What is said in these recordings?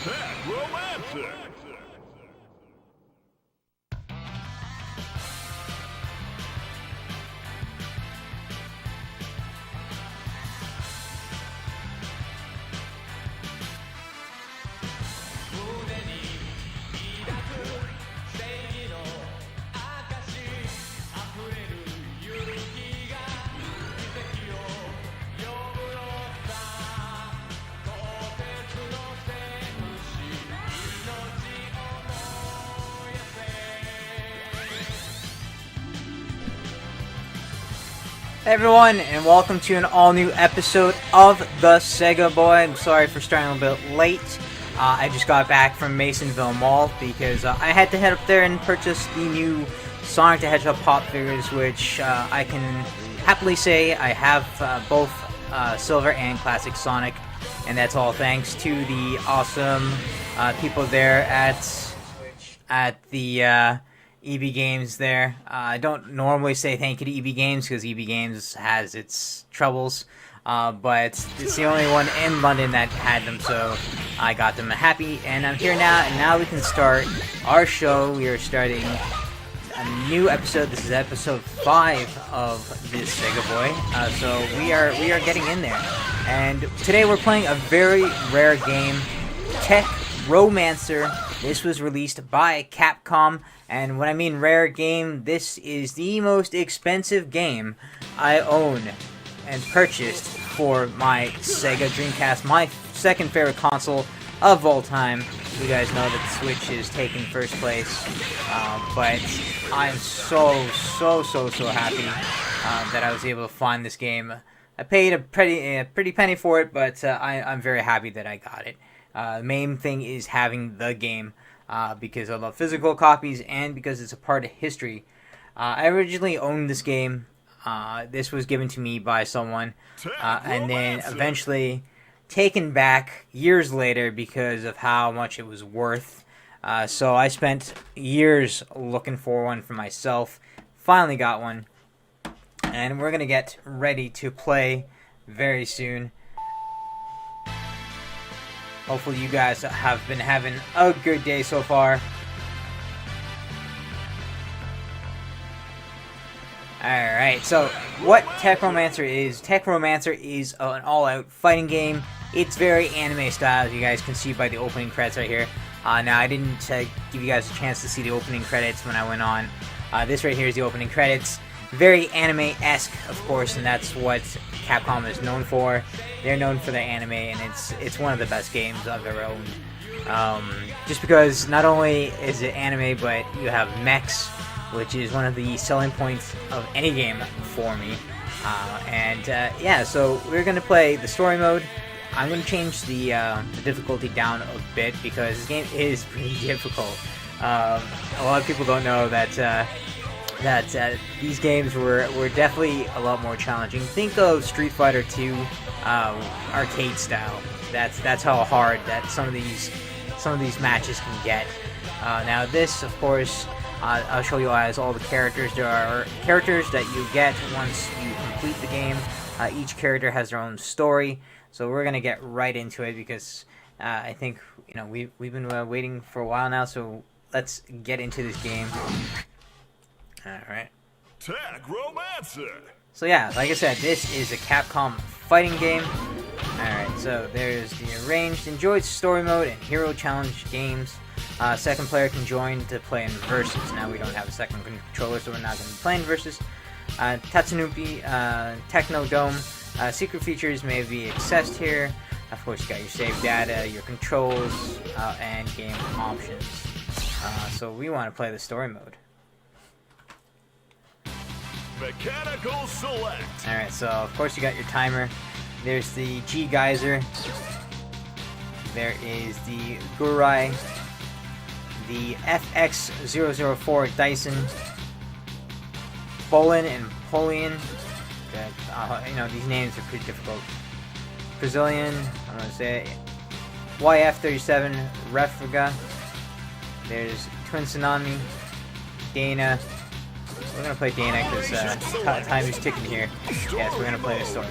Tech Romancer! Hey everyone, and welcome to an all-new episode of the Sega Boy. I'm sorry for starting a little bit late. I just got back from Masonville Mall because I had to head up there and purchase the new Sonic the Hedgehog pop figures, which I can happily say I have both Silver and Classic Sonic, and that's all thanks to the awesome people there at the EB Games there. I don't normally say thank you to EB Games because EB Games has its troubles, but it's the only one in London that had them, so I got them happy, and I'm here now, and now we can start our show. We are starting a new episode. This is episode 5 of this Sega Boy, so we are getting in there, and today we're playing a very rare game, Tech Romancer. This was released by Capcom, and when I mean rare game, this is the most expensive game I own and purchased for my Sega Dreamcast, my second favorite console of all time. You guys know that the Switch is taking first place, but I'm so happy that I was able to find this game. I paid a pretty penny for it, but I'm very happy that I got it. The main thing is having the game, because I love physical copies and because it's a part of history. I originally owned this game. This was given to me by someone, and then eventually taken back years later because of how much it was worth. So I spent years looking for one for myself. Finally got one, and we're going to get ready to play very soon. Hopefully you guys have been having a good day so far. Alright, so what Tech Romancer is an all-out fighting game. It's very anime style, as you guys can see by the opening credits right here. Now, I didn't give you guys a chance to see the opening credits when I went on. This right here is the opening credits. Very anime-esque, of course, and that's what Capcom is known for. They're known for their anime, and it's one of the best games I've ever owned. Just because not only is it anime, but you have mechs, which is one of the selling points of any game for me. Yeah, so we're going to play the story mode. I'm going to change the difficulty down a bit because this game is pretty difficult. A lot of people don't know that these games were definitely a lot more challenging. Think of Street Fighter 2 arcade style. That's how hard that some of these matches can get. Now this, of course, I'll show you guys all the characters. There are characters that you get once you complete the game. Each character has their own story. So we're gonna get right into it because I think we've been waiting for a while now. So let's get into this game. Alright. Tech Romancer! So yeah, like I said, this is a Capcom fighting game. Alright, so there's the arranged, enjoyed story mode and hero challenge games. Second player can join to play in versus. Now we don't have a second controller, so we're not going to be playing versus. Tatsunuki, Techno Dome. Secret features may be accessed here. Of course, you got your save data, your controls, and game options. So we want to play the story mode. Mechanical select. Alright, so of course you got your timer. There's the G Geyser. There is the Gurai. The FX004 Dyson. Bolin and Polian. These names are pretty difficult. Brazilian, I'm gonna say YF37 Refriga. There's Twin Tsunami, Dana. We're gonna play Dana because time is ticking here. Yes, we're gonna play this story.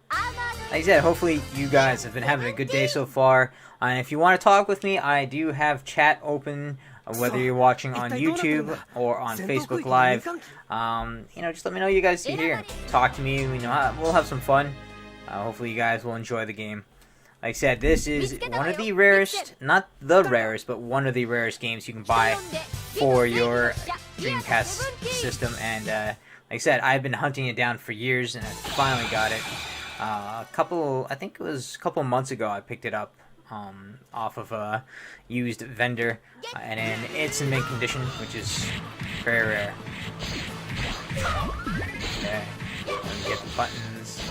Like I said, hopefully you guys have been having a good day so far. And if you want to talk with me, I do have chat open, whether you're watching on YouTube or on Facebook Live. Just let me know you guys are here. Talk to me. We'll have some fun. Hopefully you guys will enjoy the game. Like I said, this is one of the rarest, not the rarest, but one of the rarest games you can buy for your Dreamcast system. And like I said, I've been hunting it down for years, and I finally got it. I think it was a couple months ago I picked it up off of a used vendor, and it's in mint condition, which is very rare. Okay, let me get the buttons.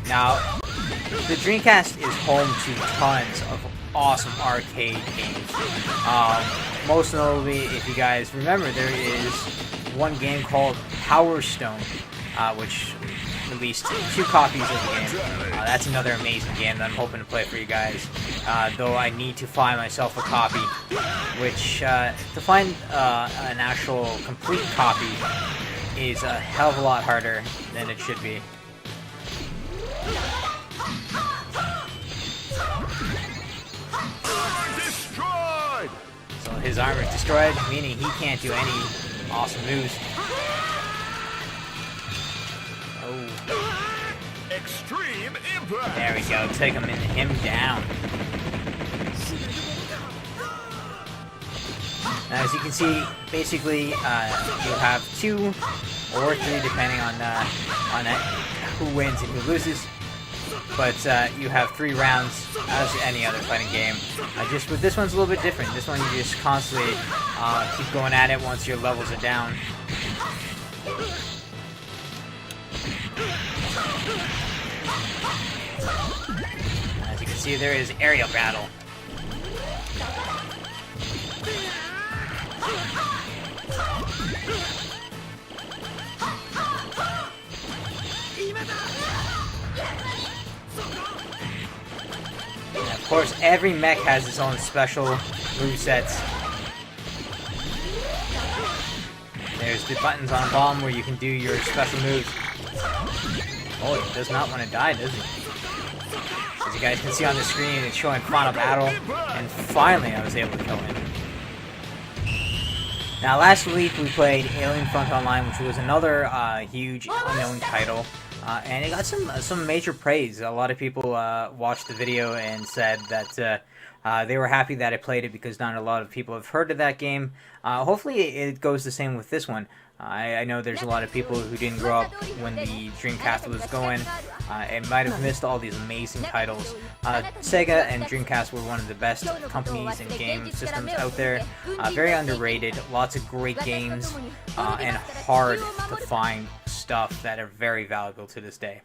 Now, the Dreamcast is home to tons of awesome arcade games. Most notably, if you guys remember, there is one game called Power Stone, which released 2 copies of the game. That's another amazing game that I'm hoping to play for you guys. Though I need to find myself a copy, which to find an actual complete copy is a hell of a lot harder than it should be. Destroyed! So his armor is destroyed, meaning he can't do any awesome moves. Oh. Extreme impact! There we go, take him down. Now, as you can see, basically, you have 2 or 3, depending on who wins and who loses. But you have 3 rounds, as any other fighting game. Just with this one's a little bit different. This one you just constantly keep going at it once your levels are down. As you can see, there is aerial battle. And of course, every mech has its own special movesets. There's the buttons on bomb where you can do your special moves. Oh, it does not want to die, does it? As you guys can see on the screen, it's showing Final Battle, and finally I was able to kill him. Now, last week we played Alien Front Online, which was another huge unknown title, and it got some major praise. A lot of people watched the video and said that they were happy that I played it because not a lot of people have heard of that game. Hopefully it goes the same with this one. I know there's a lot of people who didn't grow up when the Dreamcast was going and might have missed all these amazing titles. Sega and Dreamcast were one of the best companies and game systems out there. Very underrated, lots of great games, and hard to find stuff that are very valuable to this day.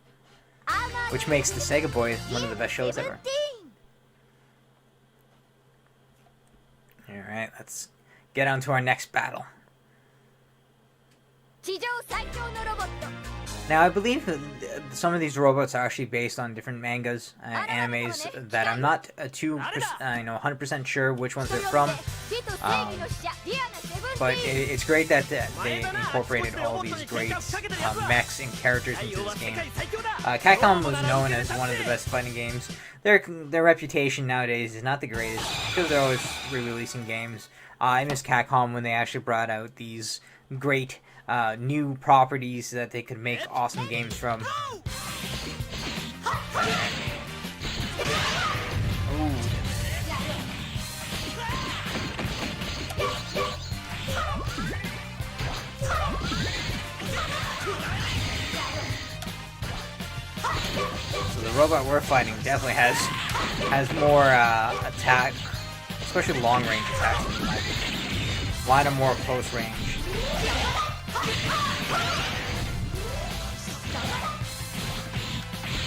Which makes the Sega Boy one of the best shows ever. Alright, let's get on to our next battle. Now, I believe some of these robots are actually based on different mangas, animes that I'm not 100% sure which ones they're from. But it's great that they incorporated all these great mechs and characters into this game. Capcom was known as one of the best fighting games. Their reputation nowadays is not the greatest because they're always re-releasing games. I miss Capcom when they actually brought out these great new properties that they could make awesome games from. Ooh. So the robot we're fighting definitely has more attack, especially long range attacks in my opinion. A lot of more close range.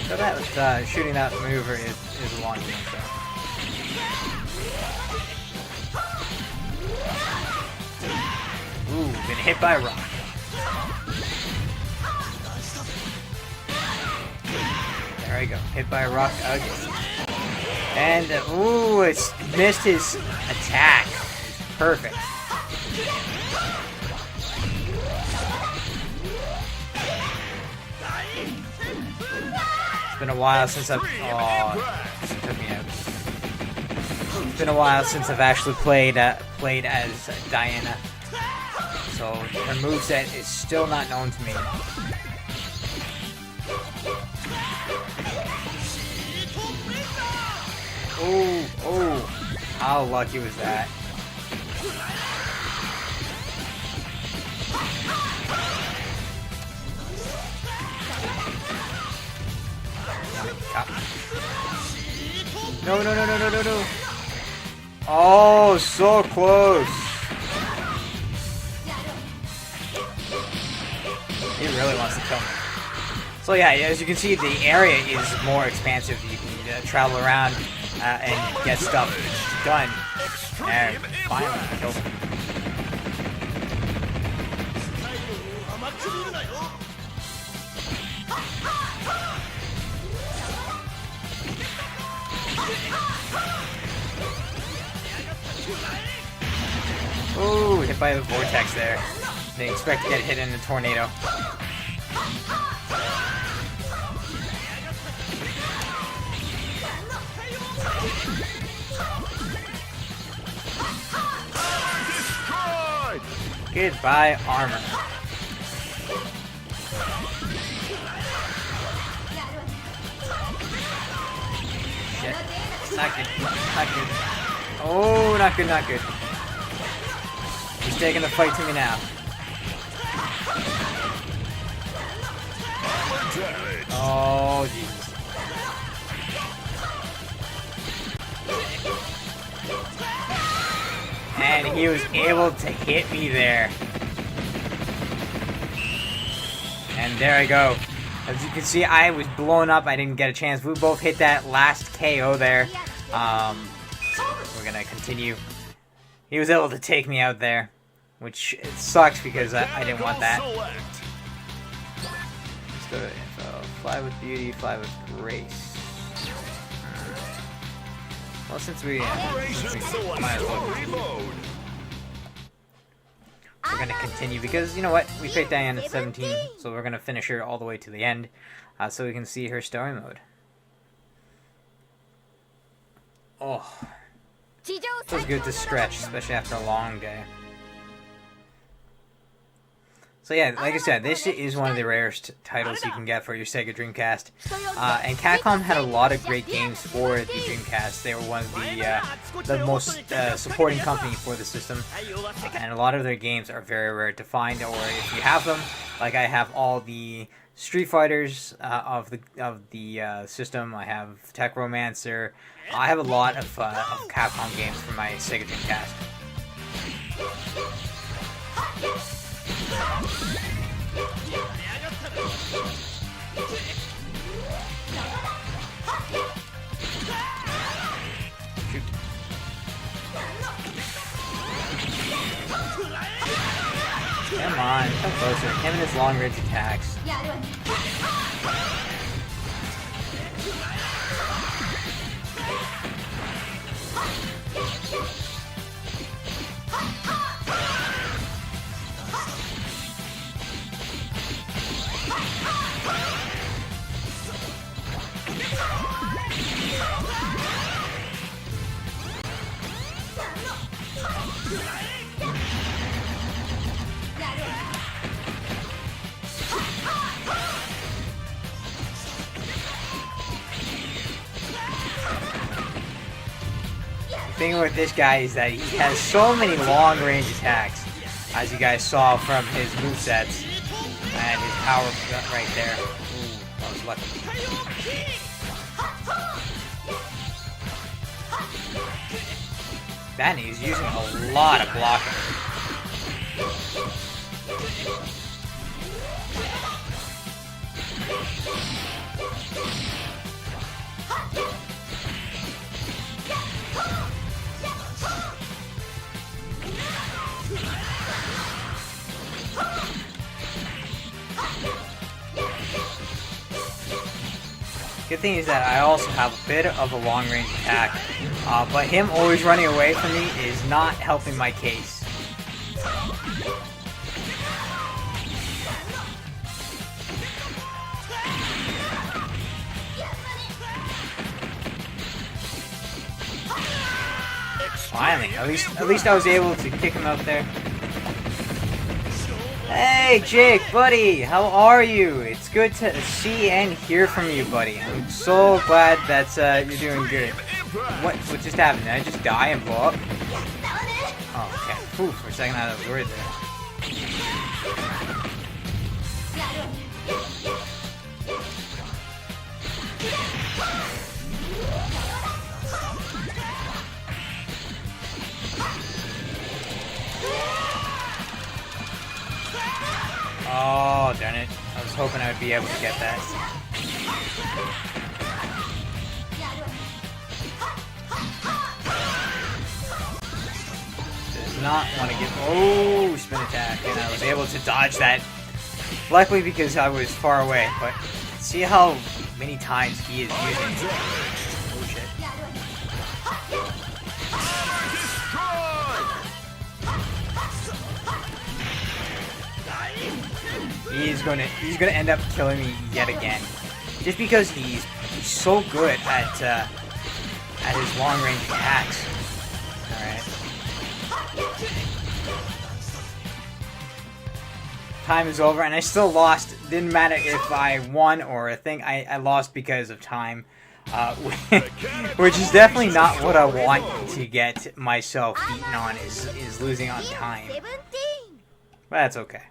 So that shooting that maneuver is a long game. So. Ooh, been hit by a rock. There we go, hit by a rock again. And, ooh, it's missed his attack. Perfect. It's been a while since I've... Oh, it took me out. It's been a while since I've actually played as Diana. So, her moveset is still not known to me. Oh, oh, how lucky was that? No, no, no, no, no, no, no. Oh, so close. He really wants to kill me. So yeah, as you can see, the area is more expansive. You can travel around and get stuff done. And finally, I killed him. Ooh, hit by the vortex there. Didn't expect to get hit in a tornado. Destroyed! Goodbye, armor. Shit. Not good. Not good. Oh, not good, not good. He's taking the fight to me now. Oh, Jesus. And he was able to hit me there. And there I go. As you can see, I was blown up. I didn't get a chance. We both hit that last KO there. We're gonna continue. He was able to take me out there, which it sucks because I didn't want that. Let's go to info. Fly with beauty, fly with grace. Well, since we might as well continue. We're gonna continue because you know what? We picked Diane at 17, so we're gonna finish her all the way to the end, so we can see her story mode. Oh, it feels good to stretch, especially after a long day. So yeah, like I said, this is one of the rarest titles you can get for your Sega Dreamcast. And Capcom had a lot of great games for the Dreamcast. They were one of the most supporting company for the system. And a lot of their games are very rare to find, or if you have them, like I have all the Street Fighters of the system. I have Tech Romancer. I have a lot of Capcom games for my Sega Dreamcast. Shoot. Come on, come closer. Him and his long range attacks. The thing with this guy is that he has so many long range attacks, as you guys saw from his movesets, and his power right there. Ooh, that was lucky. That he's using a lot of blocking. Good thing is that I also have a bit of a long-range attack, but him always running away from me is not helping my case. Finally, at least I was able to kick him out there. Hey Jake, buddy, how are you? It's good to see and hear from you, buddy. I'm so glad that you're doing good. What just happened? Did I just die and blow up? Oh, okay. Phew, for a second I was worried there. Oh, darn it. I was hoping I would be able to get that. Does not want to give... Oh, spin attack. And I was able to dodge that. Luckily because I was far away, but see how many times he is using it. Oh, shit. He's gonna end up killing me yet again, just because he's so good at his long range attacks. All right. Time is over, and I still lost. Didn't matter if I won or I think I lost because of time, which is definitely not what I want to get myself beaten on. Is losing on time. But that's okay.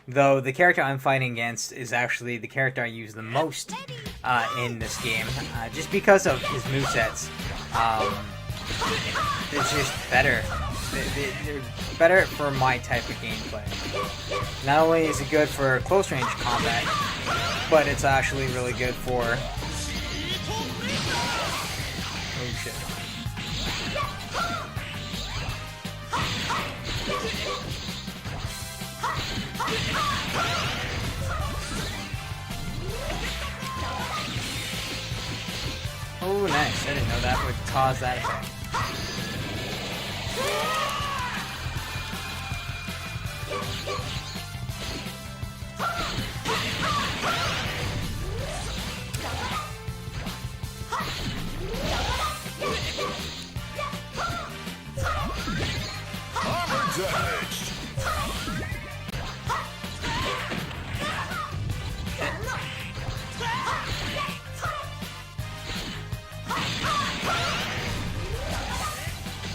Though the character I'm fighting against is actually the character I use the most in this game, just because of his movesets. It's just better. They're better for my type of gameplay. Not only is it good for close range combat, but it's actually really good for... Oh shit. Oh, nice. I didn't know that would cause that effect. Armor damage.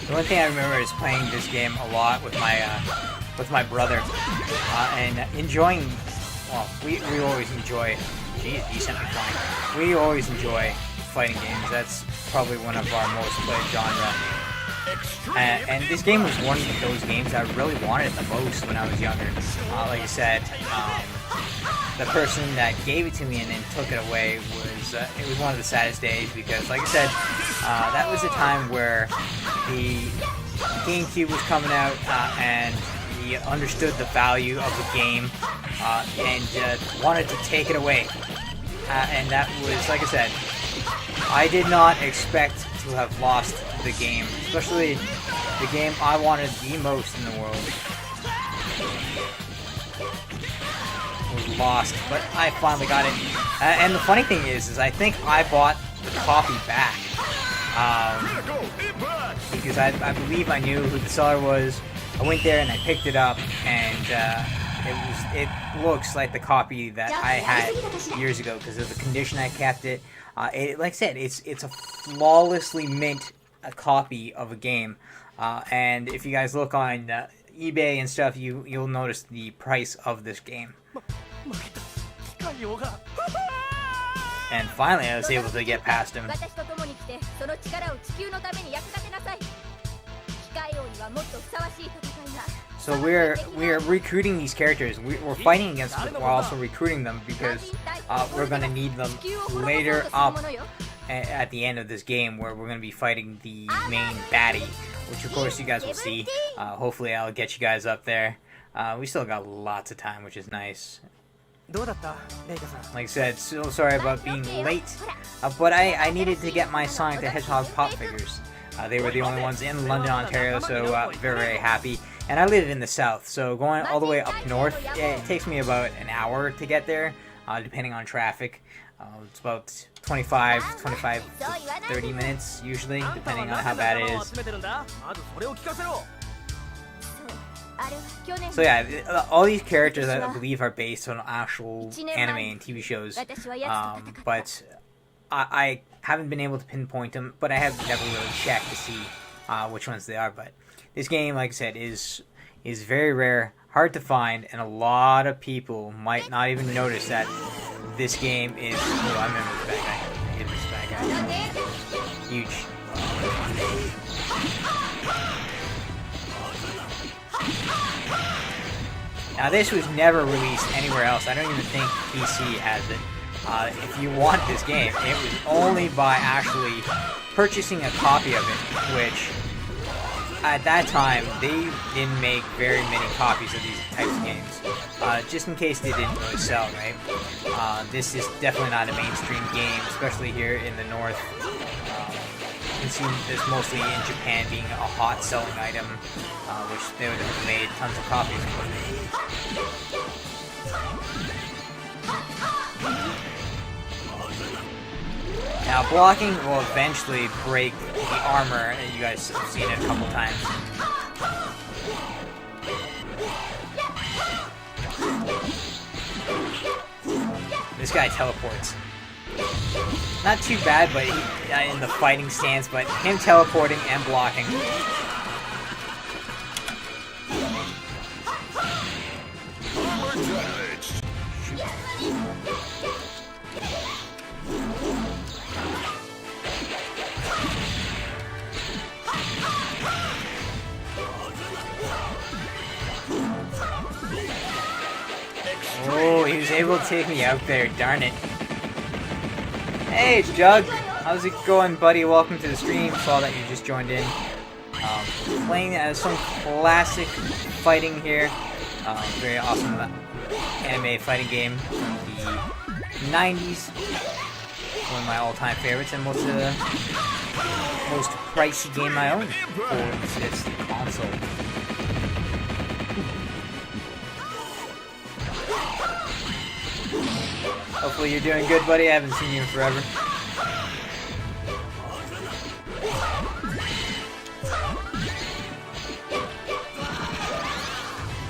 The one thing I remember is playing this game a lot with my brother, and enjoying. Well, we always enjoy. Geez, decently playing. We always enjoy fighting games. That's probably one of our most played genre. And this game was one of those games I really wanted the most when I was younger. Like I said, the person that gave it to me and then took it away was it was one of the saddest days because, like I said, that was a time where the GameCube was coming out and he understood the value of the game and wanted to take it away. And that was, like I said, I did not expect to have lost the game, especially the game I wanted the most in the world. Was lost, but I finally got it. And the funny thing is I think I bought the copy back because I believe I knew who the seller was. I went there and I picked it up, and it looks like the copy that I had years ago because of the condition I kept it. Like I said, it's a flawlessly mint copy of a game, and if you guys look on eBay and stuff, you'll notice the price of this game. And finally, I was able to get past him. So we're recruiting these characters. We're fighting against them. We're also recruiting them because we're gonna need them later up at the end of this game where we're going to be fighting the main baddie, which of course you guys will see. Hopefully I'll get you guys up there. We still got lots of time, which is nice. Like I said, so sorry about being late, but I needed to get my Sonic the Hedgehog pop figures. They were the only ones in London, Ontario, so very, very happy. And I live in the south, so going all the way up north, it takes me about an hour to get there, depending on traffic. It's about 25 to 30 minutes, usually, depending on how bad it is. So yeah, all these characters I believe are based on actual anime and TV shows, but I haven't been able to pinpoint them, but I have never really checked to see which ones they are. But this game, like I said, is very rare, hard to find, and a lot of people might not even notice that this game is... Oh, I remember this bad guy. Get this bad guy. Huge. Now this was never released anywhere else. I don't even think PC has it. If you want this game, it was only by actually purchasing a copy of it, which at that time they didn't make very many copies of these types of games. Just in case they didn't really sell, right? This is definitely not a mainstream game, especially here in the north. You can see this mostly in Japan being a hot selling item, which they would have made tons of copies of. Now blocking will eventually break the armor, and you guys have seen it a couple times. This guy teleports. Not too bad, but in the fighting stance, but him teleporting and blocking. Oh, he was able to take me out there, darn it. Hey, Jug! How's it going, buddy? Welcome to the stream. Saw that you just joined in. Playing some classic fighting here. Very awesome anime fighting game from the 90s. One of my all-time favorites and most pricey game I own for this console. Hopefully you're doing good, buddy. I haven't seen you in forever.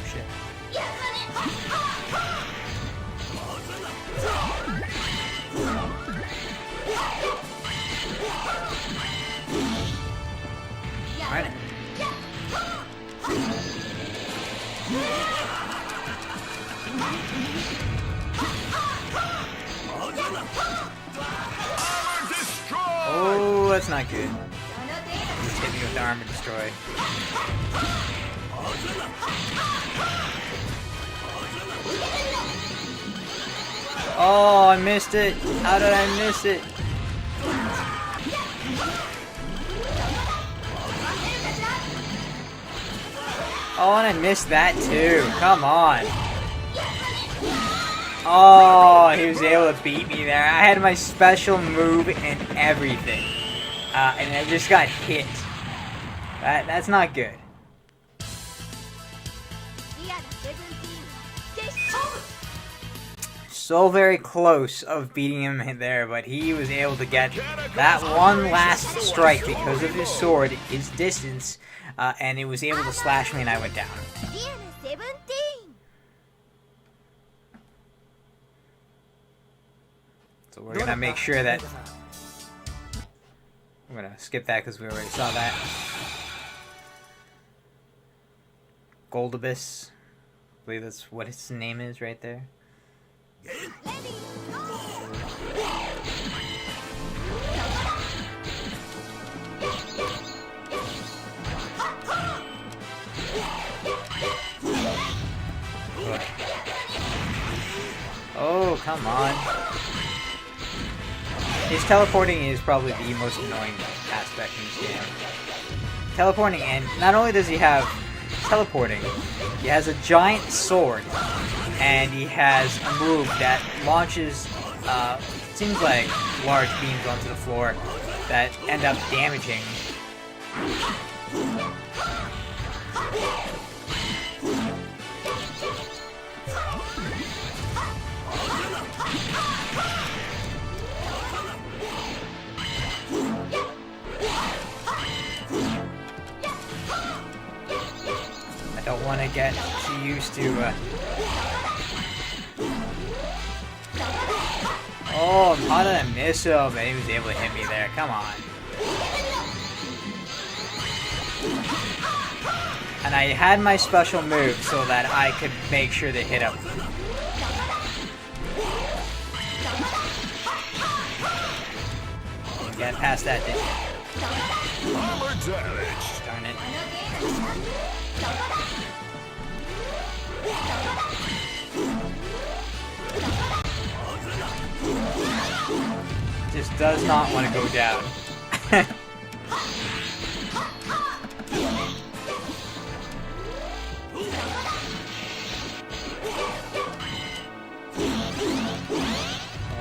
Shit. Alright. Oh, that's not good. Just hit me with the armor destroy. Oh, I missed it. How did I miss it? Oh, and I missed that too. Come on. Oh, he was able to beat me there. I had my special move and everything. And I just got hit. That's not good. So very close of beating him there, but he was able to get that one last strike because of his sword, his distance, and it was able to slash me and I went down. So we're gonna make sure that we're gonna skip that because we already saw that. Goldibus, I believe that's what his name is right there. Oh, come on. His teleporting is probably the most annoying aspect in this game. Teleporting, and not only does he have teleporting, he has a giant sword, and he has a move that launches, seems like large beams onto the floor that end up damaging. I don't want to get too used to. Oh, how did I miss him? And he was able to hit me there. Come on. And I had my special move so that I could make sure to hit him. Get past that, didn't you? Darn it. Just does not want to go down.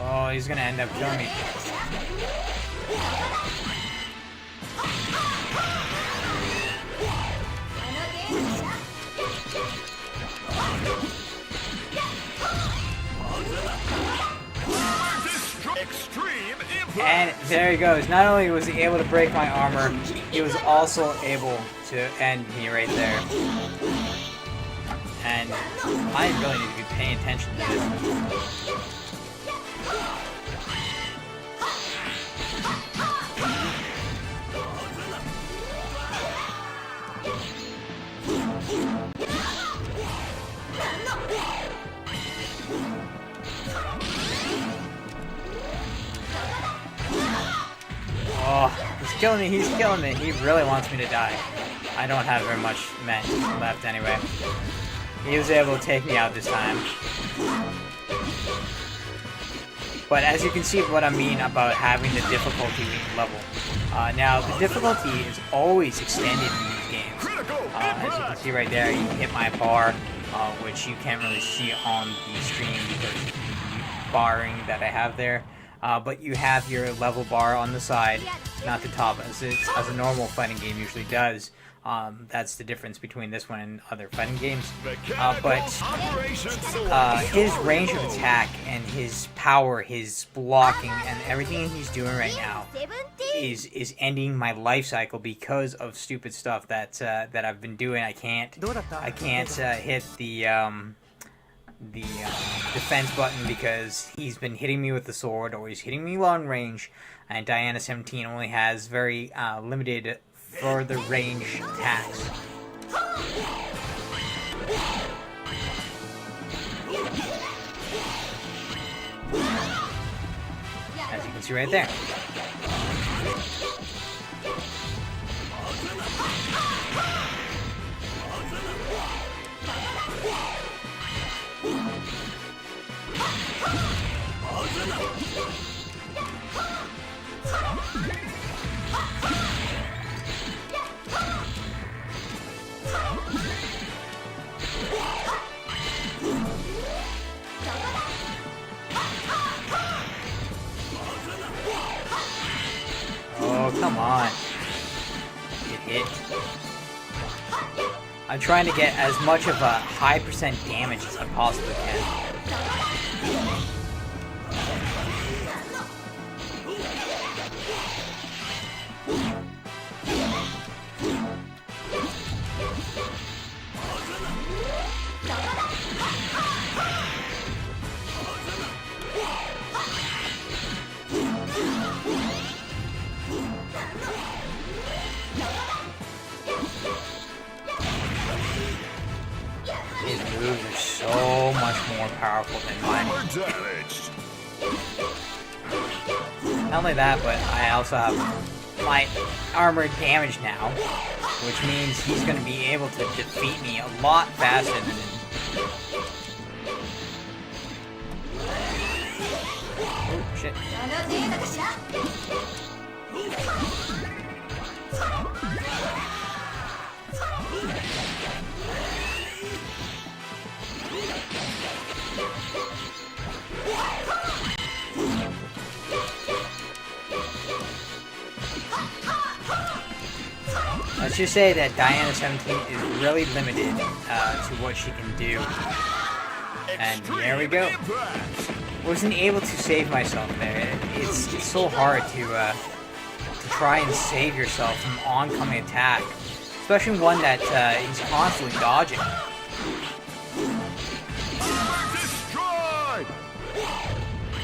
Oh, he's gonna end up killing me. And there he goes. Not only was he able to break my armor, he was also able to end me right there. And I really need to be paying attention to this. Oh, he's killing me, he's killing me. He really wants me to die. I don't have very much men left anyway. He was able to take me out this time. But as you can see what I mean about having the difficulty level. Now, the difficulty is always extended in these games. As you can see right there, you hit my bar, which you can't really see on the screen because of the barring that I have there. But you have your level bar on the side, not the top, as a normal fighting game usually does. That's the difference between this one and other fighting games. But his range of attack and his power, his blocking, and everything he's doing right now is ending my life cycle because of stupid stuff that I've been doing. I can't hit the defense button because he's been hitting me with the sword, or he's hitting me long range, and Diana 17 only has very limited further range attacks. As you can see right there. Oh, come on. Get hit. I'm trying to get as much of a high percent damage as I possibly can. His moves are so much more powerful than mine. Not only that, but I also have my armor damage now, which means he's going to be able to defeat me a lot faster than oh, shit. shit. Let's just say that Diana 17 is really limited to what she can do. And there we go. Wasn't able to save myself there. It's so hard to try and save yourself from oncoming attack, especially one that he's constantly dodging.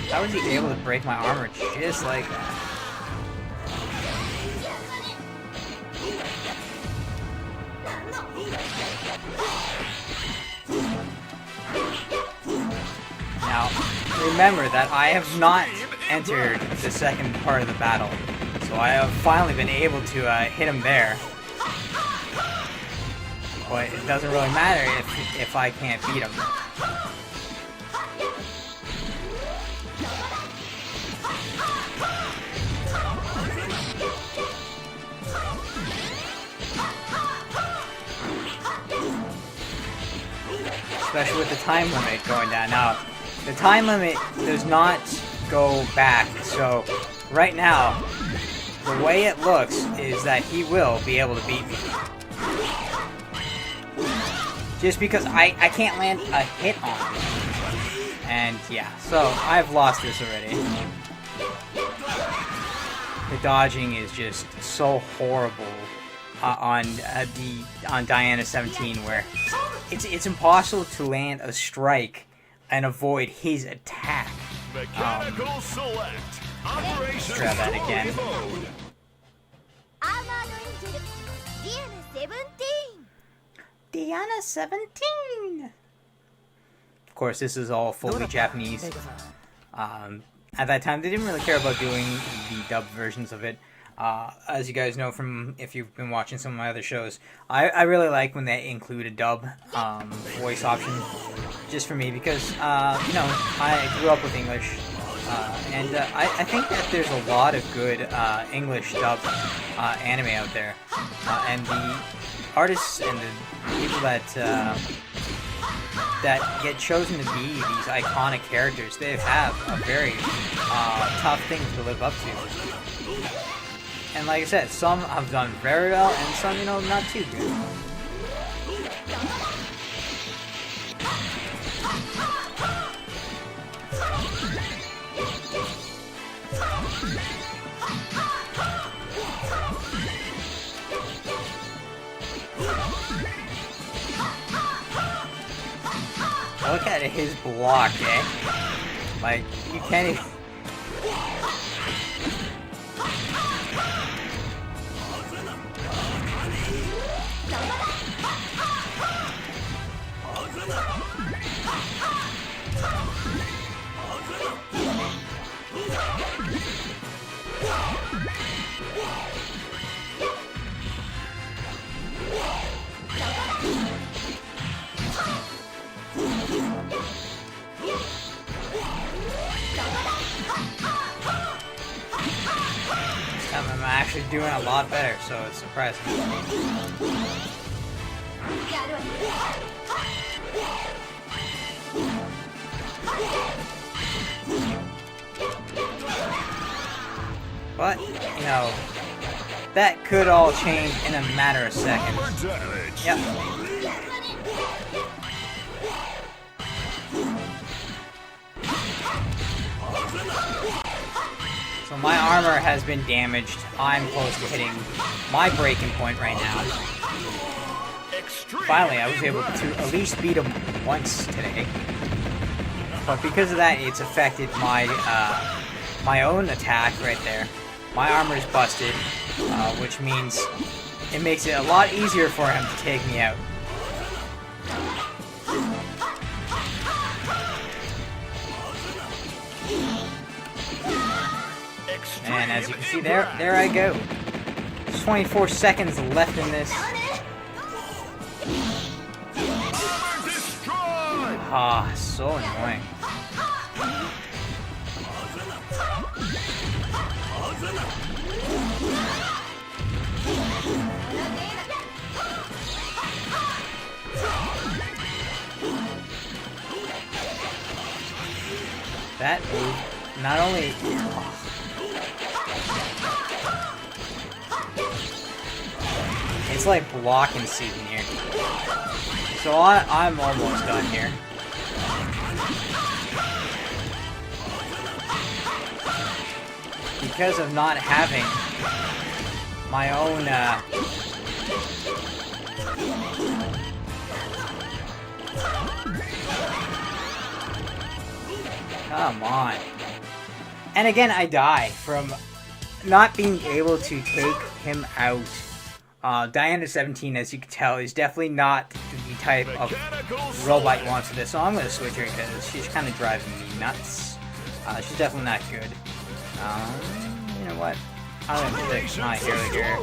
How was he able to break my armor just like that? Now, remember that I have not entered the second part of the battle, so I have finally been able to hit him there. But it doesn't really matter if I can't beat him. Especially with the time limit going down. Now, the time limit does not go back, so right now, the way it looks is that he will be able to beat me. Just because I can't land a hit on him. And yeah, so I've lost this already. The dodging is just so horrible on Diana 17, where it's impossible to land a strike and avoid his attack. Mechanical select. Let's try that again. Diana 17. Of course, this is all fully Japanese. At that time, they didn't really care about doing the dubbed versions of it. As you guys know from if you've been watching some of my other shows, I really like when they include a dub voice option, just for me, because you know, I grew up with English, and I think that there's a lot of good English dubbed anime out there, and the artists and the people that get chosen to be these iconic characters, they have a very tough thing to live up to. And like I said, some have done very well, and some, you know, not too good. Look at his block, eh? Like, you can't even... I'm actually doing a lot better, so it's surprising. But, you know, that could all change in a matter of seconds. Yep. So my armor has been damaged. I'm close to hitting my breaking point right now. Finally, I was able to at least beat him once today. But because of that, it's affected my my own attack right there. My armor is busted, which means it makes it a lot easier for him to take me out. And as you can see, there I go. There's 24 seconds left in this. Ah, so annoying. That move, not only... It's like blocking season here. So I'm almost done here. Because of not having my own, come on. And again, I die from not being able to take him out. Diana 17, as you can tell, is definitely not the type of robot you want for this. So I'm going to switch her because she's kind of driving me nuts. She's definitely not good. You know what? I'm going to pick my hero here,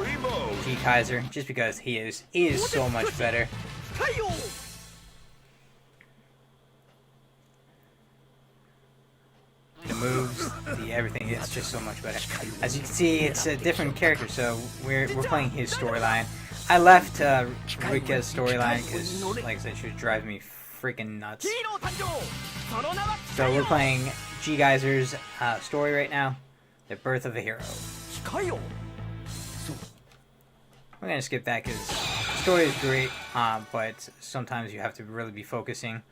T. Kaiser, just because he is so much better. The moves, the everything, it's just so much better. As you can see, it's a different character, so we're playing his storyline. I left Rika's storyline because, like I said, she was driving me freaking nuts. So we're playing G Geyser's story right now, The Birth of a Hero. We're gonna skip that because the story is great, but sometimes you have to really be focusing.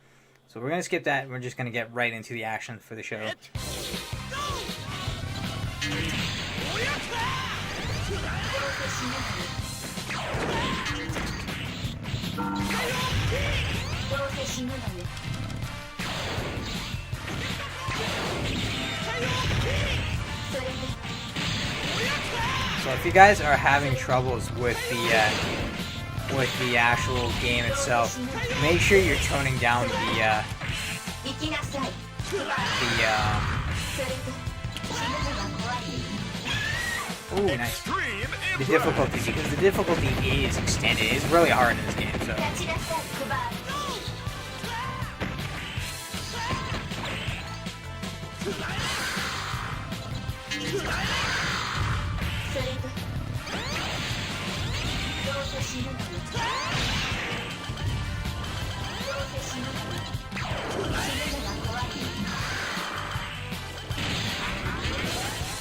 So we're gonna skip that, and we're just gonna get right into the action for the show. So if you guys are having troubles with the actual game itself, make sure you're toning down ooh, nice. The difficulty, because the difficulty is extended. It's really hard in this game, so.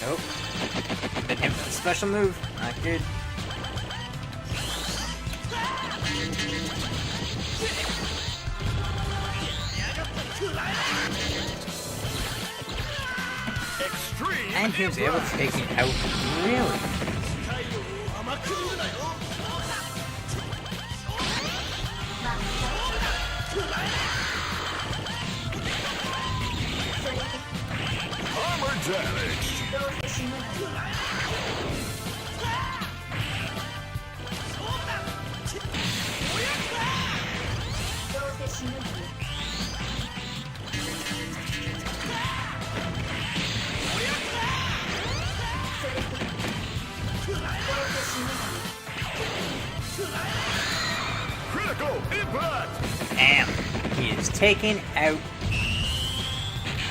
Nope. Didn't hit the special move. Not good. And he was able to take me out. Really? Armor damage. Critical impact. Damn. He is taken out.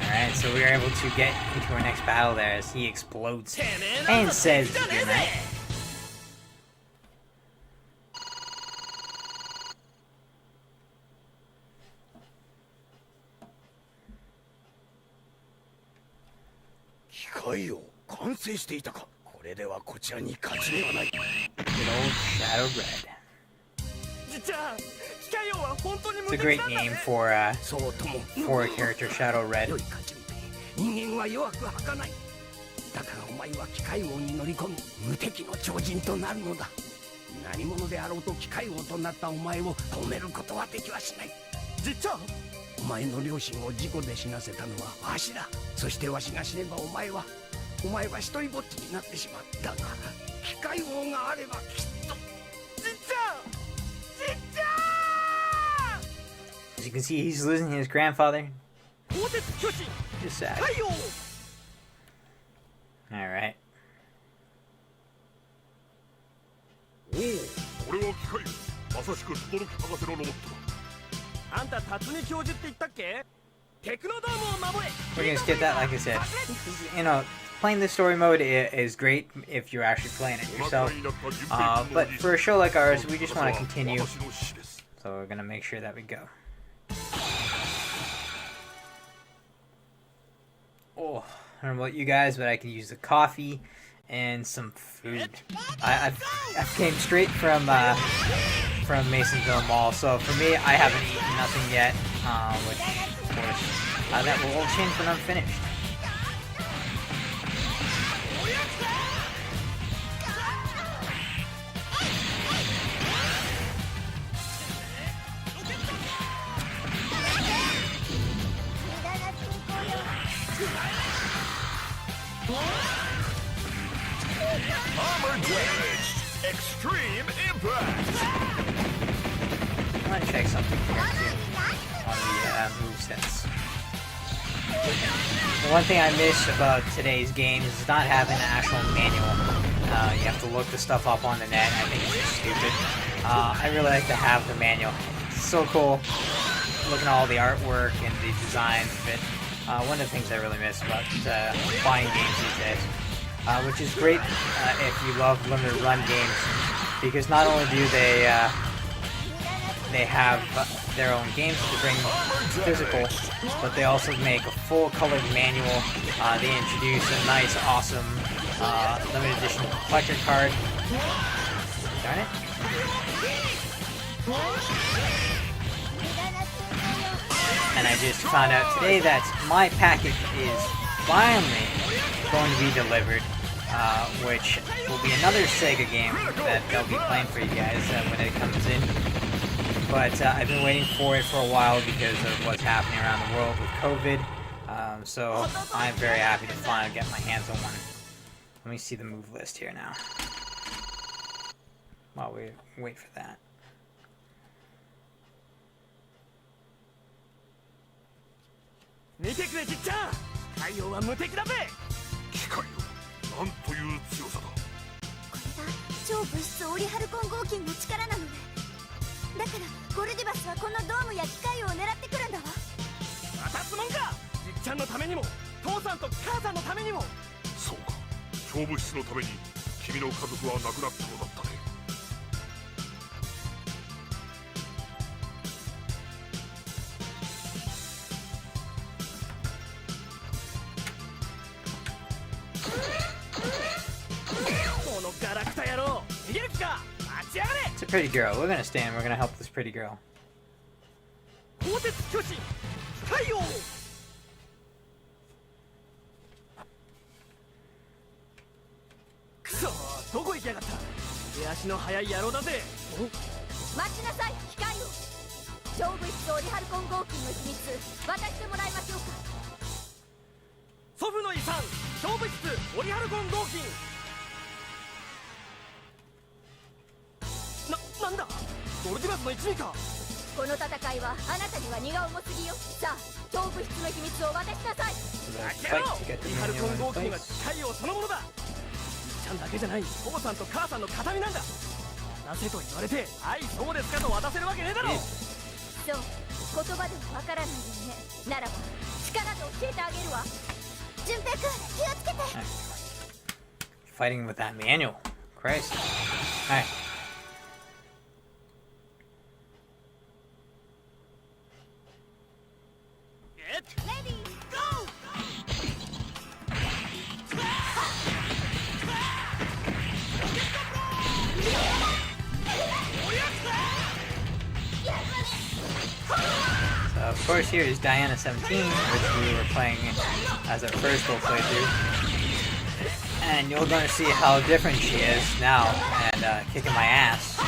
Alright, so we are able to get into our next battle there as he explodes and says goodnight. Good old Shadow Red. It's a great name for a character, Shadow Red. 人間は弱く儚い。だからお前は機械王に乗り込み無敵の超人となるのだ。何者であろうと機械王となったお前を止めることはできはしない。じっちゃん、お前の両親を事故で死なせたのはわしだ。そしてわしが死ねばお前は一人ぼっちになってしまった。だが機械王があればきっと。じっちゃん、じっちゃん。 As you can see, he's losing his grandfather. Just sad. Alright. おお、これは機械まさしく轟博士のロボットだ。あんた辰巳教授って言ったっけ？テクノドームを守れ。 We're gonna skip that, like I said. You know, playing the story mode is great if you're actually playing it yourself. But for a show like ours, we just want to continue. So we're gonna make sure that we go. Oh, I don't know about you guys, but I can use the coffee and some food. I came straight from Masonville Mall, so for me, I haven't eaten nothing yet, which of course that will all change when I'm finished. Armor damage! Extreme impact! I want to check something here too on the movesets. The one thing I miss about today's games is not having an actual manual. You have to look the stuff up on the net. I think it's just stupid. I really like to have the manual. It's so cool looking at all the artwork and the designs of it. One of the things I really miss about buying games these days. Which is great if you love limited run games, because not only do they have their own games to bring physical, but they also make a full colored manual. They introduce a nice, awesome limited edition collector card. Darn it. And I just found out today that my package is finally going to be delivered, which will be another Sega game that they'll be playing for you guys when it comes in. But I've been waiting for it for a while because of what's happening around the world with COVID. So I'm very happy to finally get my hands on one. Let me see the move list here now, while we wait for that. It's a pretty girl. We're gonna stand. We're gonna help this pretty girl. Fighting with that manual. Christ. Alright. Ready, go! So of course here is Diana 17, which we were playing as our first full playthrough. And you're going to see how different she is now, and kicking my ass.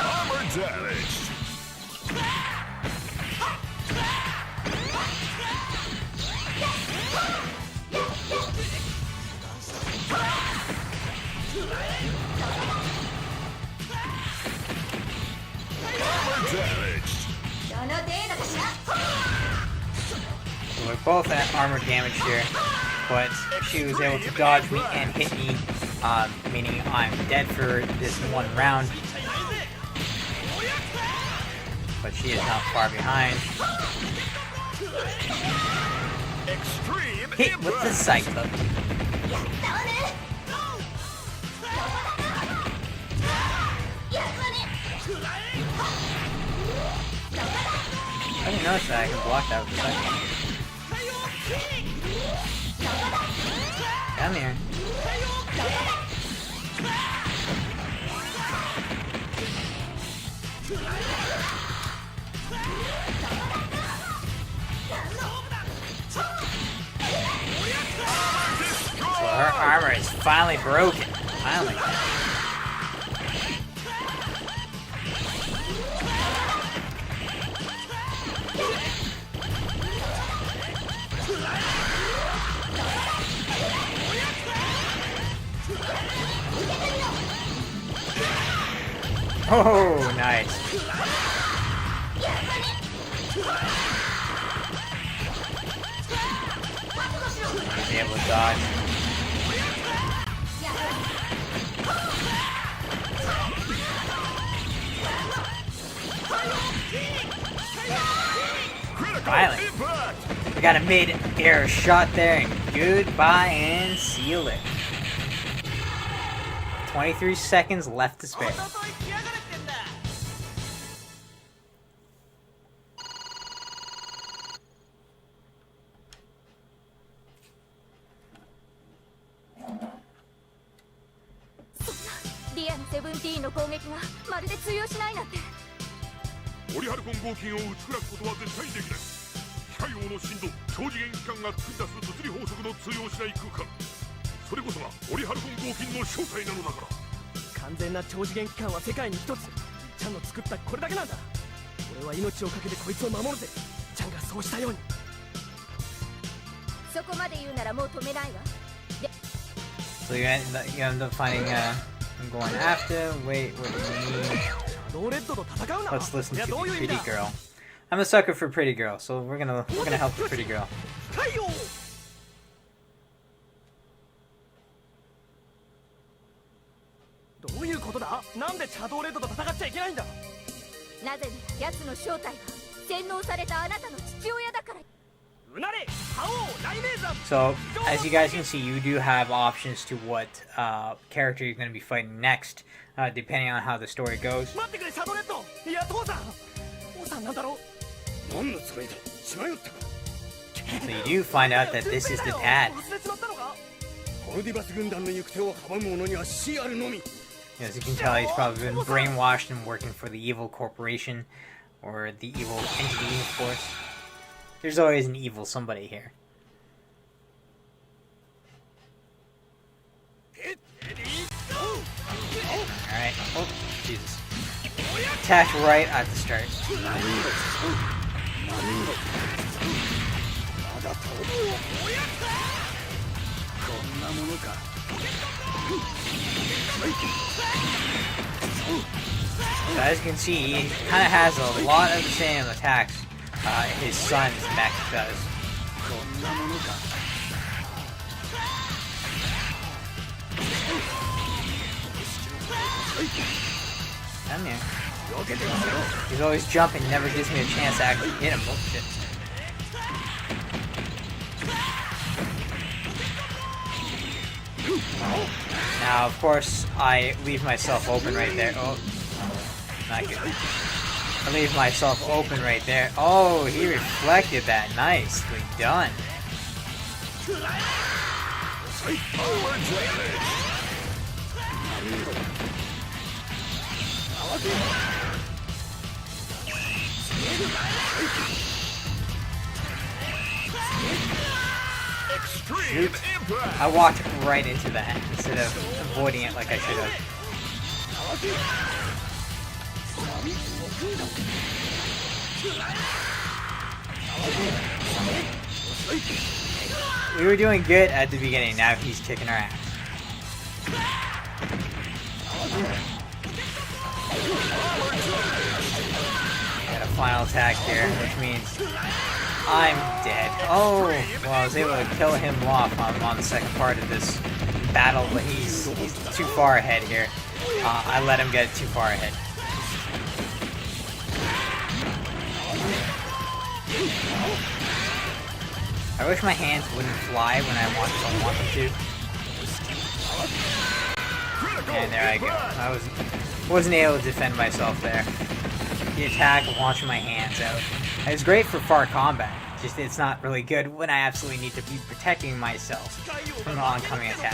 Armor damage! Armor damage! So we're both at armor damage here, but she was able to dodge me and hit me, meaning I'm dead for this one round. But she is not far behind. Hit with the cyclone. I didn't notice that I can block that with the cyclone. Come here. So her armor is finally broken. Finally. Oh, nice. Be able to dodge. Finally. We got a mid-air shot there, and goodbye and see you later. 23 seconds left to spare.リアの17の攻撃がまるで通用しないなんて。オリハルコン合金を打ち砕くことは絶対できない。機械王の震度超次元機関が作り出す物理法則の通用しない空間、それこそがオリハルコン合金の正体なのだから。完全な超次元機関は世界に一つ。ちゃんの作ったこれだけなんだ。俺は命をかけてこいつを守るぜ。ちゃんがそうしたように。そこまで言うならもう止めないわ。 So you end up finding going after. Wait, what do you mean? シャドウレッドと戦うな。 Let's listen いや to どういう意味 Pretty だ。 Girl. I'm a sucker for Pretty Girl, so we're gonna help the Pretty Girl. はいよ。どういうことだ。なんでシャドウレッドと戦っちゃいけないんだ。なぜなら奴の正体は洗脳されたあなたの父親だから。 うなれ、覇王雷鳴山。 So, as you guys can see, you do have options to what character you're going to be fighting next, depending on how the story goes. 待ってくれシャドウレッド。いや父さん。父さんなんだろう。何のつもりだ。しまよったか。 So you do find out that this is the dad. 忘れちまったのか。ホルディバス軍団の行く手を阻む者には死あるのみ。 As you can tell, he's probably been brainwashed and working for the evil corporation, or the evil entity, of course. There's always an evil somebody here. Alright. Oh, Jesus. Attack right at the start. So as you can see, he kind of has a lot of the same attacks his son Max does. Come here. He's always jumping, never gives me a chance to actually hit him. Oh shit. Now, of course, I leave myself open right there. Oh, not good. I leave myself open right there. Oh, he reflected that. Nicely done. Shoot. I walked right into that instead of avoiding it like I should have. We were doing good at the beginning, now he's kicking our ass. Got a final attack here, which means I'm dead. Oh, well, I was able to kill him off on the second part of this battle, but he's too far ahead here. I let him get too far ahead. I wish my hands wouldn't fly when I want them to. And there I go. I wasn't able to defend myself there. The attack of launching my hands out. It's great for far combat. Just it's not really good when I absolutely need to be protecting myself from an oncoming attack.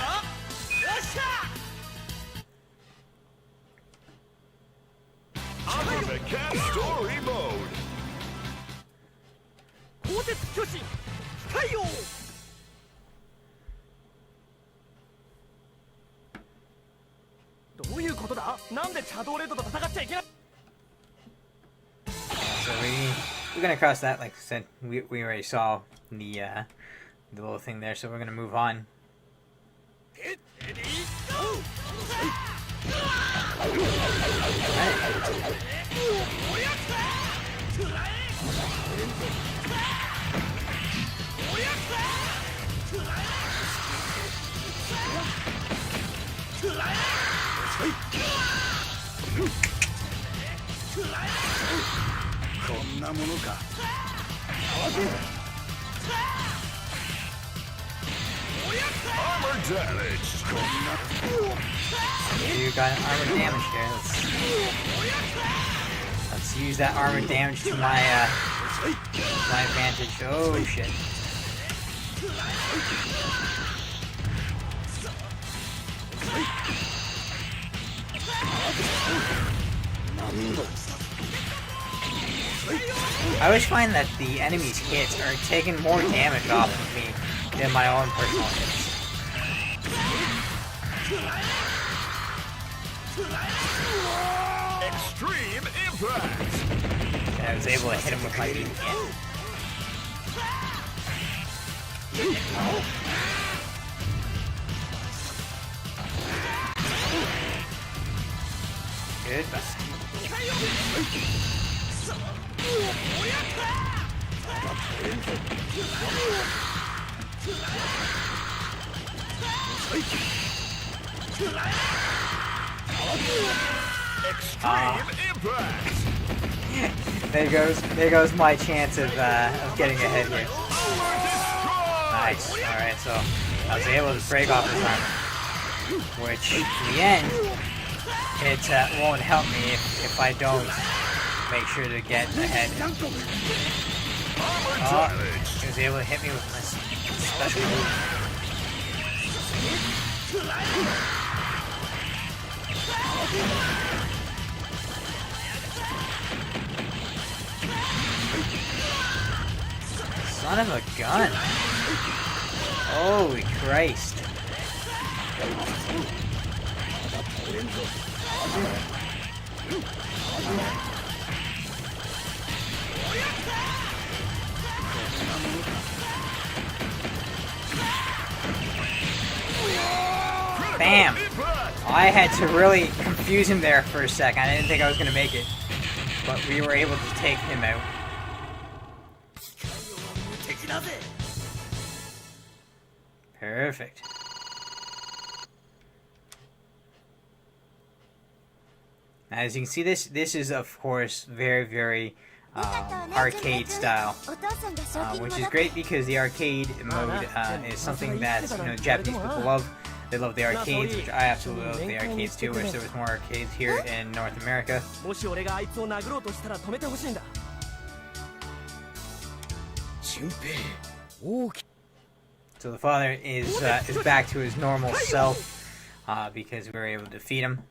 Story mode. 鋼鉄巨人機械王どういうことだなんでシャドウレッドと戦っちゃいけない So we're gonna cross that. Like I said, we already saw the little thing there, so we're gonna move on. Armor damage. You got an armor damage here. Let's use that armor damage to my advantage. Oh shit. I always find that the enemy's hits are taking more damage off of me than my own personal hits. Extreme impact. And I was able to hit him with my beam again. Goodbye. There goes my chance of getting ahead here. Nice. Alright, so I was able to break off his armor, which in the end it won't help me if I don't make sure to get ahead. Oh, he was able to hit me with my special move. Son of a gun. Holy Christ. Bam! I had to really confuse him there for a second. I didn't think I was going to make it. But we were able to take him out. Perfect. Now, as you can see, this is of course very arcade style, which is great because the arcade mode is something that Japanese people love. They love the arcades, which I absolutely love the arcades too. Wish there was more arcades here in North America. もし俺があいつを殴ろうとしたら止めてほしいんだ So the father is back to his normal self because we were able to defeat him,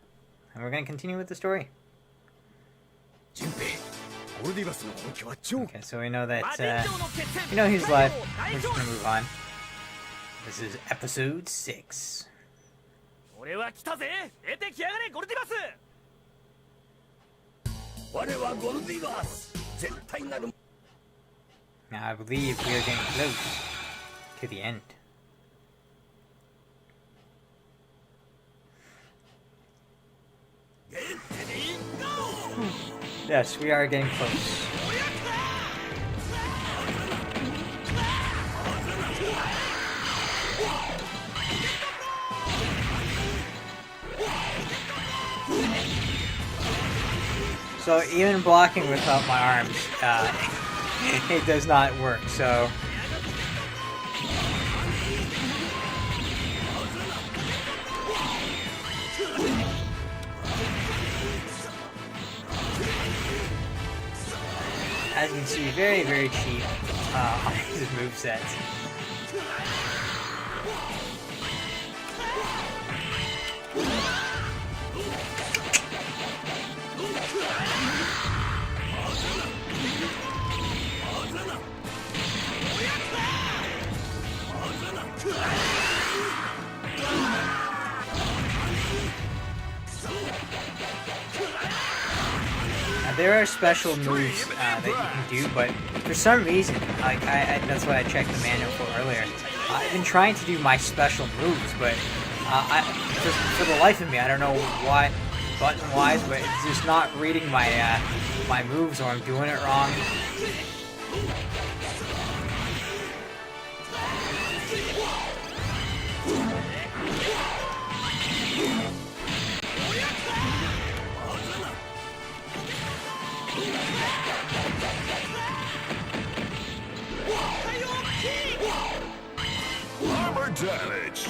and we're going to continue with the story. Okay, so we know that he's alive. We're just going to move on. This is episode 6. 俺は来たぜ出てきやがれゴルディバス我はゴルディバス絶対なる Now I believe we are getting close to the end. Yes, we are getting close. So even blocking without my arms, it does not work. So. As you can see, very, very cheap on his movesets. There are special moves that you can do, but for some reason, like that's what I checked the manual for earlier. I've been trying to do my special moves, but for the life of me, I don't know why, button-wise, but it's just not reading my my moves, or I'm doing it wrong. Armor damaged.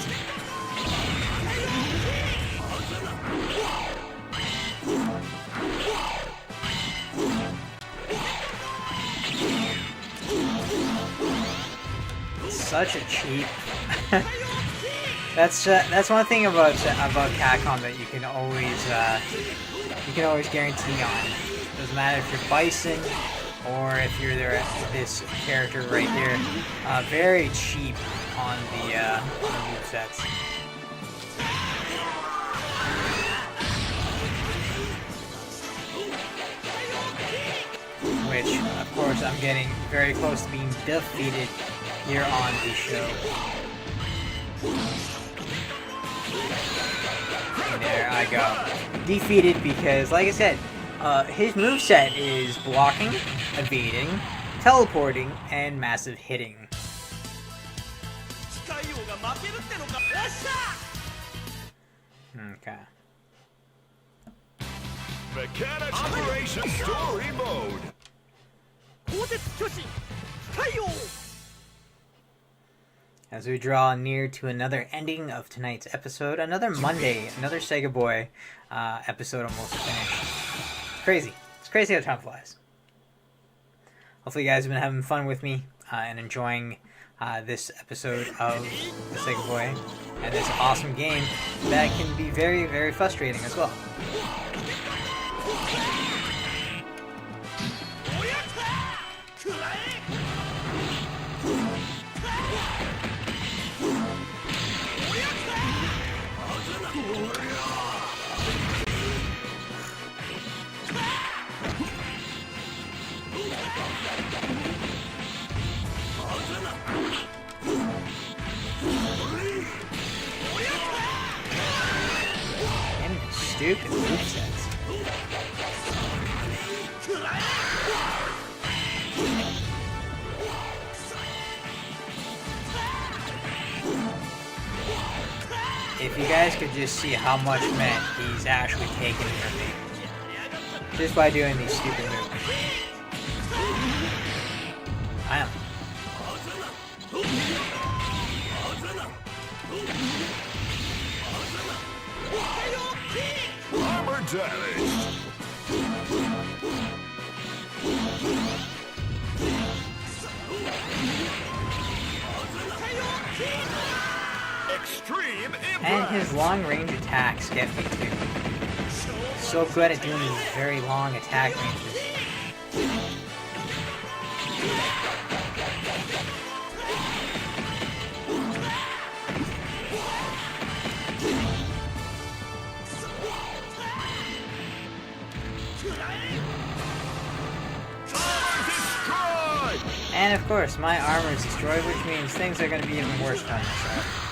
Such a cheap. That's one thing about Capcom that you can always guarantee on. Doesn't matter if you're Bison or if you're this character right here. Very cheap on the movesets. Which, of course, I'm getting very close to being defeated here on the show. And there I go. Defeated because, like I said, his moveset is blocking, evading, teleporting, and massive hitting. Okay. Mechanics Operation Story Mode. As we draw near to another ending of tonight's episode, another Monday, another Sega Boy episode almost finished. It's crazy. It's crazy how time flies. Hopefully you guys have been having fun with me and enjoying this episode of the Sega Boy and this awesome game that can be very, very frustrating as well. Stupid movesets. If you guys could just see how much men he's actually taking from me just by doing these stupid moves. I am. Armor damaged. Extreme impact. And his long-range attacks get me too. So good at doing these very long attack ranges. And of course, my armor is destroyed, which means things are going to be even worse for myself.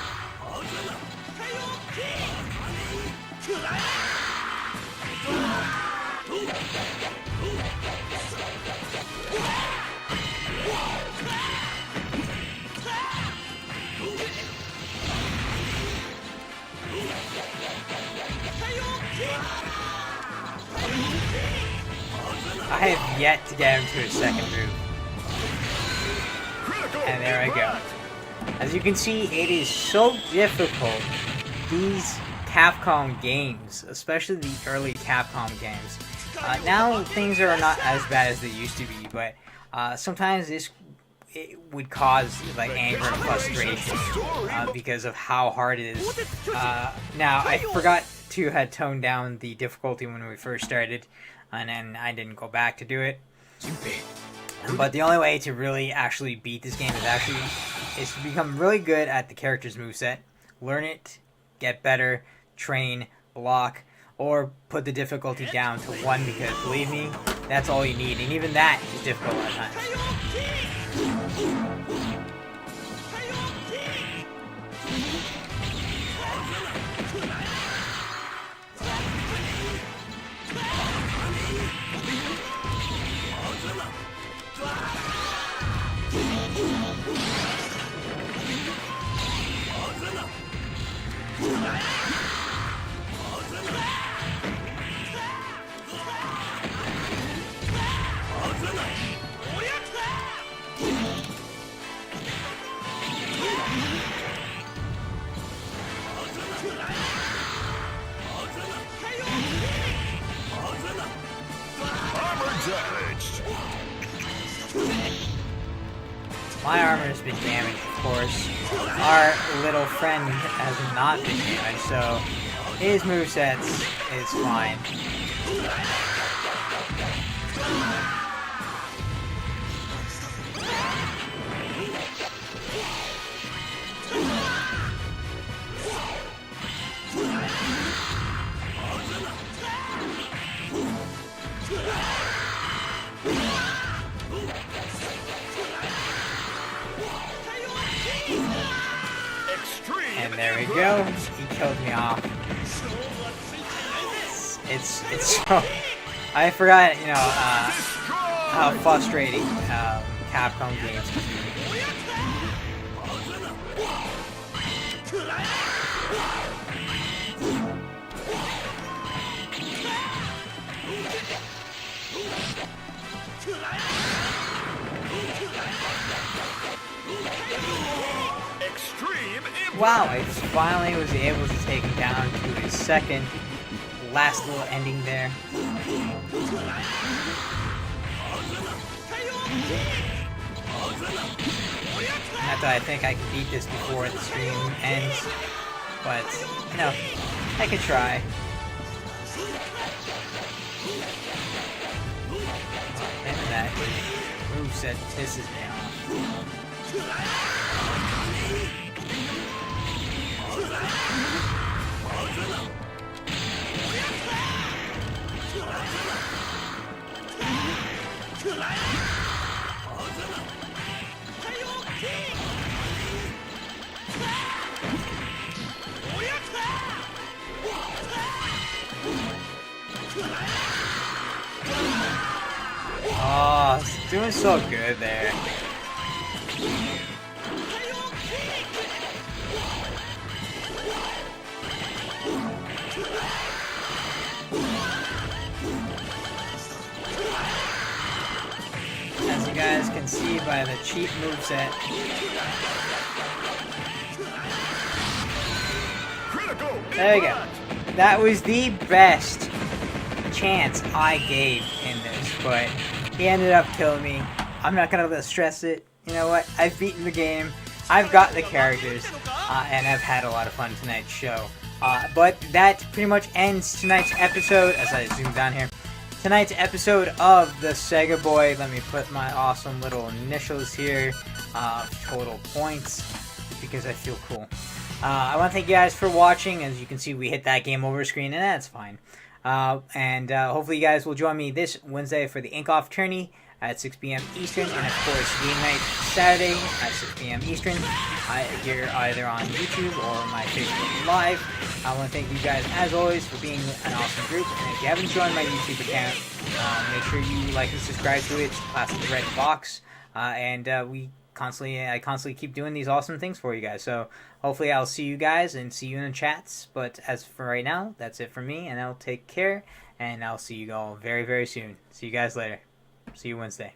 I have yet to get him to his second move. And there I go. As you can see, it is so difficult. These Capcom games, especially the early Capcom games. Now things are not as bad as they used to be, but sometimes it would cause like anger and frustration because of how hard it is. Now I forgot to had toned down the difficulty when we first started, and then I didn't go back to do it. But the only way to really actually beat this game is to become really good at the character's moveset, learn it, get better, train, block, or put the difficulty down to 1, because believe me, that's all you need, and even that is difficult at times. My armor has been damaged, of course. Our little friend has not been damaged, so his movesets is fine. And there we go. He killed me off. It's so... I forgot, you know, how frustrating Capcom games can be. Wow, I finally was able to take him down to his second, last little ending there. Not that I think I can beat this before the stream ends, but, you know, I could try. And that moveset pisses me off. Oh, it's doing so good there. As you guys can see by the cheap moveset. There you go. That was the best chance I gave in this, but he ended up killing me. I'm not gonna stress it. You know what? I've beaten the game. I've got the characters, and I've had a lot of fun tonight's show. But that pretty much ends tonight's episode, as I zoom down here. Tonight's episode of the Sega Boy. Let me put my awesome little initials here. Total points, because I feel cool. I want to thank you guys for watching. As you can see, we hit that game over screen, and that's fine. And hopefully you guys will join me this Wednesday for the Ink Off tourney at 6 p.m. Eastern, and of course game night Saturday at 6 p.m. Eastern here either on YouTube or my Facebook Live. I want to thank you guys as always for being an awesome group, and if you haven't joined my YouTube account, make sure you like and subscribe to it. It's the classic red box, and we I constantly keep doing these awesome things for you guys. So hopefully I'll see you guys and see you in the chats. But as for right now, that's it for me, and I'll take care, and I'll see you all very, very soon. See you guys later. See you Wednesday.